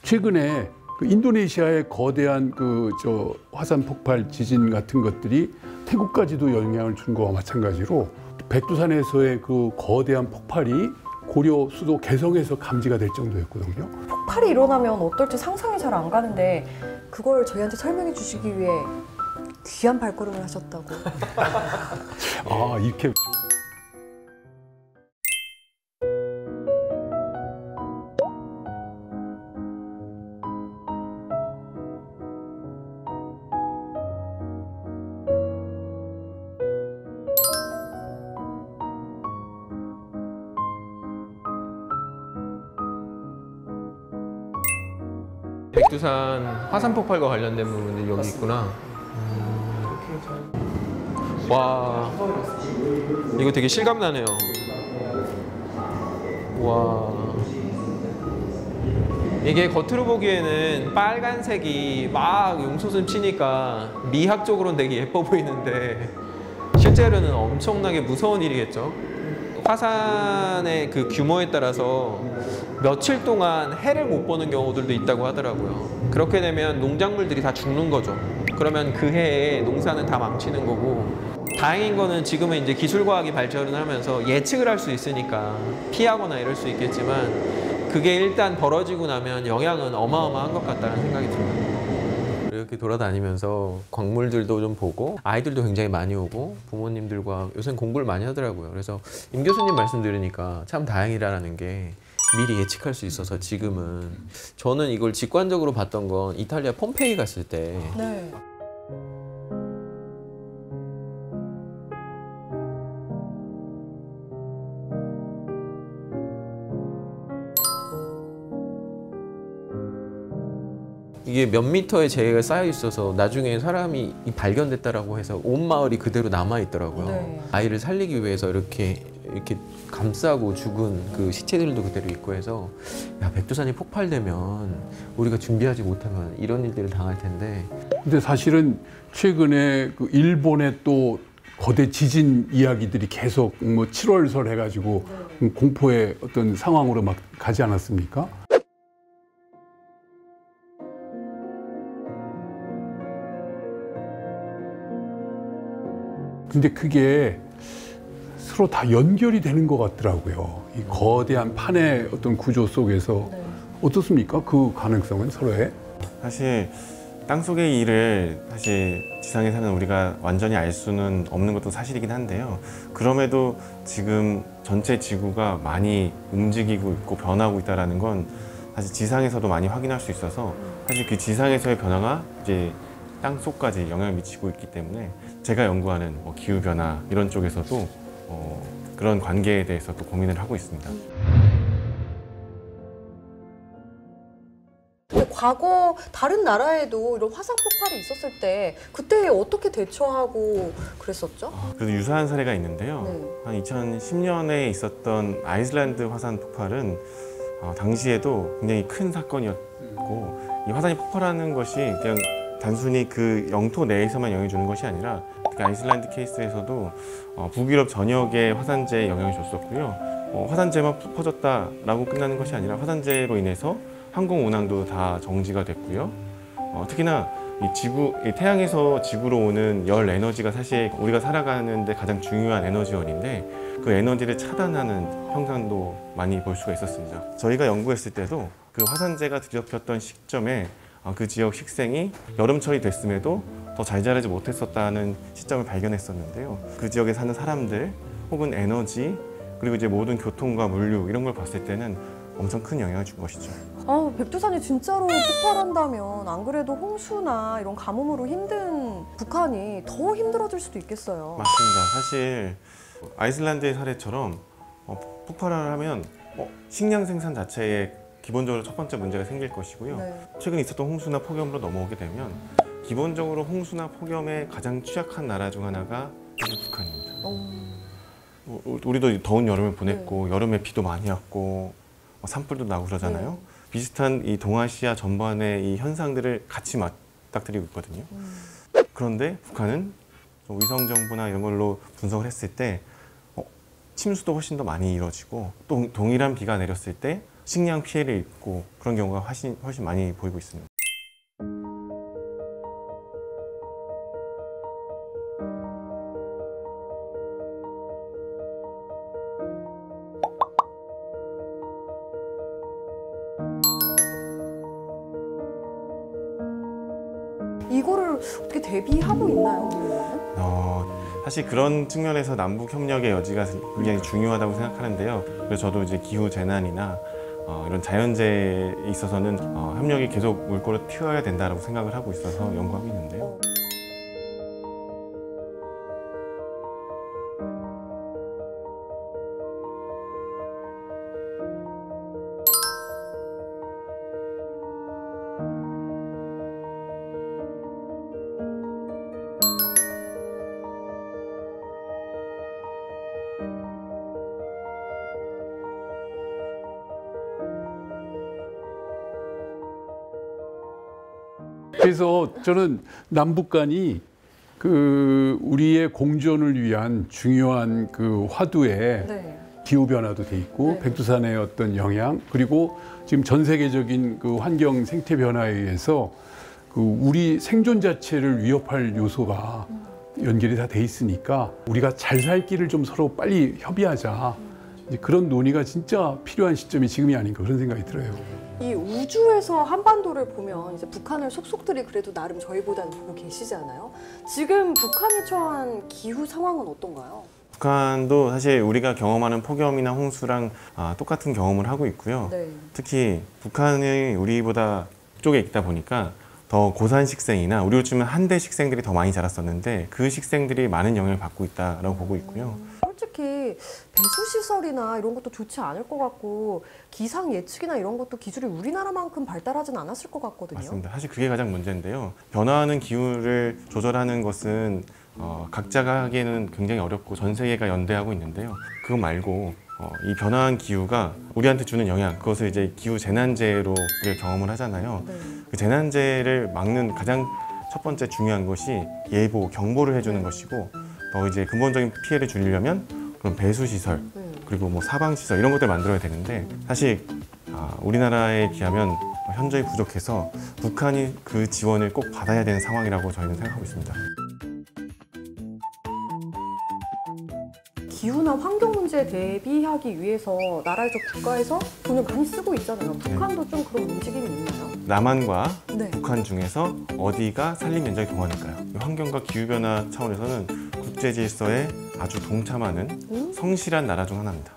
최근에 그 인도네시아의 거대한 화산 폭발 지진 같은 것들이 태국까지도 영향을 준 거와 마찬가지로 백두산에서의 그 거대한 폭발이 고려 수도 개성에서 감지가 될 정도였거든요. 폭발이 일어나면 어떨지 상상이 잘 안 가는데 그걸 저희한테 설명해 주시기 위해 귀한 발걸음을 하셨다고. 아, 이렇게. 백두산 화산 폭발과 관련된 부분들이 여기 있구나. 와, 이거 되게 실감나네요. 와, 이게 겉으로 보기에는 빨간색이 막 용솟음 치니까 미학적으로는 되게 예뻐 보이는데 실제로는 엄청나게 무서운 일이겠죠. 화산의 그 규모에 따라서 며칠 동안 해를 못 보는 경우들도 있다고 하더라고요. 그렇게 되면 농작물들이 다 죽는 거죠. 그러면 그 해에 농사는 다 망치는 거고, 다행인 거는 지금은 이제 기술과학이 발전을 하면서 예측을 할 수 있으니까 피하거나 이럴 수 있겠지만 그게 일단 벌어지고 나면 영향은 어마어마한 것 같다는 생각이 듭니다. 이렇게 돌아다니면서 광물들도 좀 보고 아이들도 굉장히 많이 오고 부모님들과 요새는 공부를 많이 하더라고요. 그래서 임 교수님 말씀 들으니까 참 다행이라는 게 미리 예측할 수 있어서 지금은 저는 이걸 직관적으로 봤던 건 이탈리아 폼페이 갔을 때 네. 이게 몇 미터의 재해가 쌓여 있어서 나중에 사람이 발견됐다라고 해서 온 마을이 그대로 남아 있더라고요. 네. 아이를 살리기 위해서 이렇게 감싸고 죽은 그 시체들도 그대로 있고 해서 야, 백두산이 폭발되면 우리가 준비하지 못하면 이런 일들을 당할 텐데. 근데 사실은 최근에 그 일본의 또 거대 지진 이야기들이 계속 7월설 해가지고 공포의 어떤 상황으로 막 가지 않았습니까? 근데 그게 서로 다 연결이 되는 것 같더라고요. 이 거대한 판의 어떤 구조 속에서. 네. 어떻습니까? 그 가능성은 서로의? 사실 땅속의 일을 사실 지상에 사는 우리가 완전히 알 수는 없는 것도 사실이긴 한데요. 그럼에도 지금 전체 지구가 많이 움직이고 있고 변하고 있다는 건 사실 지상에서도 많이 확인할 수 있어서 사실 그 지상에서의 변화가 이제 땅속까지 영향을 미치고 있기 때문에 제가 연구하는 기후변화 이런 쪽에서도 그런 관계에 대해서 또 고민을 하고 있습니다. 근데 과거 다른 나라에도 이런 화산 폭발이 있었을 때 그때 어떻게 대처하고 그랬었죠? 그래도 유사한 사례가 있는데요. 네. 한 2010년에 있었던 아이슬란드 화산 폭발은 당시에도 굉장히 큰 사건이었고 이 화산이 폭발하는 것이 그냥 단순히 그 영토 내에서만 영향을 주는 것이 아니라 그 아이슬란드 케이스에서도 북유럽 전역에 화산재에 영향을 줬었고요. 화산재만 퍼졌다라고 끝나는 것이 아니라 화산재로 인해서 항공 운항도 다 정지가 됐고요. 특히나 이 태양에서 지구로 오는 열 에너지가 사실 우리가 살아가는데 가장 중요한 에너지원인데 그 에너지를 차단하는 현상도 많이 볼 수가 있었습니다. 저희가 연구했을 때도 그 화산재가 뒤덮였던 시점에 그 지역 식생이 여름철이 됐음에도 더 잘 자라지 못했었다는 시점을 발견했었는데요. 그 지역에 사는 사람들 혹은 에너지 그리고 이제 모든 교통과 물류 이런 걸 봤을 때는 엄청 큰 영향을 준 것이죠. 백두산이 진짜로 폭발한다면 안 그래도 홍수나 이런 가뭄으로 힘든 북한이 더 힘들어질 수도 있겠어요. 맞습니다. 사실 아이슬란드의 사례처럼 폭발을 하면 식량 생산 자체에 기본적으로 첫 번째 문제가 생길 것이고요. 네. 최근 있었던 홍수나 폭염으로 넘어오게 되면 기본적으로 홍수나 폭염에 가장 취약한 나라 중 하나가 사실 북한입니다. 우리도 더운 여름을 보냈고 여름에 비도 많이 왔고 산불도 나고 그러잖아요. 비슷한 이 동아시아 전반의 이 현상들을 같이 맞닥뜨리고 있거든요. 그런데 북한은 위성 정보나 이런 걸로 분석을 했을 때 침수도 훨씬 더 많이 이루어지고 또 동일한 비가 내렸을 때 식량 피해를 입고 그런 경우가 훨씬 많이 보이고 있습니다. 이거를 어떻게 대비하고 있나요, 우리는? 사실 그런 측면에서 남북 협력의 여지가 굉장히 중요하다고 생각하는데요. 그래서 저도 이제 기후 재난이나 이런 자연재해에 있어서는 협력이 계속 물꼬를 튀어야 된다고 생각을 하고 있어서 연구하고 있는데요. 그래서 저는 남북 간이 그 우리의 공존을 위한 중요한 그 화두에 네. 기후 변화도 돼 있고 네. 백두산의 어떤 영향 그리고 지금 전 세계적인 그 환경 생태 변화에 의해서 그 우리 생존 자체를 위협할 요소가 연결이 다 돼 있으니까 우리가 잘 살 길을 좀 서로 빨리 협의하자. 이제 그런 논의가 진짜 필요한 시점이 지금이 아닌가 그런 생각이 들어요. 이 우주에서 한반도를 보면 이제 북한을 속속들이 그래도 나름 저희보다는 보고 계시잖아요. 지금 북한이 처한 기후 상황은 어떤가요? 북한도 사실 우리가 경험하는 폭염이나 홍수랑 똑같은 경험을 하고 있고요. 네. 특히 북한이 우리보다 쪽에 있다 보니까 더 고산 식생이나 우리로 치면 한대 식생들이 더 많이 자랐었는데 그 식생들이 많은 영향을 받고 있다라고 보고 있고요. 솔직히 배수시설이나 이런 것도 좋지 않을 것 같고 기상 예측이나 이런 것도 기술이 우리나라만큼 발달하진 않았을 것 같거든요. 맞습니다. 사실 그게 가장 문제인데요. 변화하는 기후를 조절하는 것은 각자가 하기에는 굉장히 어렵고 전 세계가 연대하고 있는데요. 그거 말고 이 변화한 기후가 우리한테 주는 영향, 그것을 이제 기후 재난재해로 우리가 경험을 하잖아요. 네. 그 재난재해를 막는 가장 첫 번째 중요한 것이 예보, 경보를 해주는 것이고 더 이제 근본적인 피해를 줄이려면 그런 배수시설 그리고 뭐 사방시설 이런 것들을 만들어야 되는데 사실 우리나라에 비하면 현저히 부족해서 북한이 그 지원을 꼭 받아야 되는 상황이라고 저희는 생각하고 있습니다. 기후나 환경 문제에 대비하기 위해서 나라에서 국가에서 돈을 많이 쓰고 있잖아요. 북한도 좀 그런 움직임이 있나요? 남한과 네. 북한 중에서 어디가 산림 면적이 더 많을까요? 환경과 기후변화 차원에서는 국제 질서에 아주 동참하는 성실한 나라 중 하나입니다.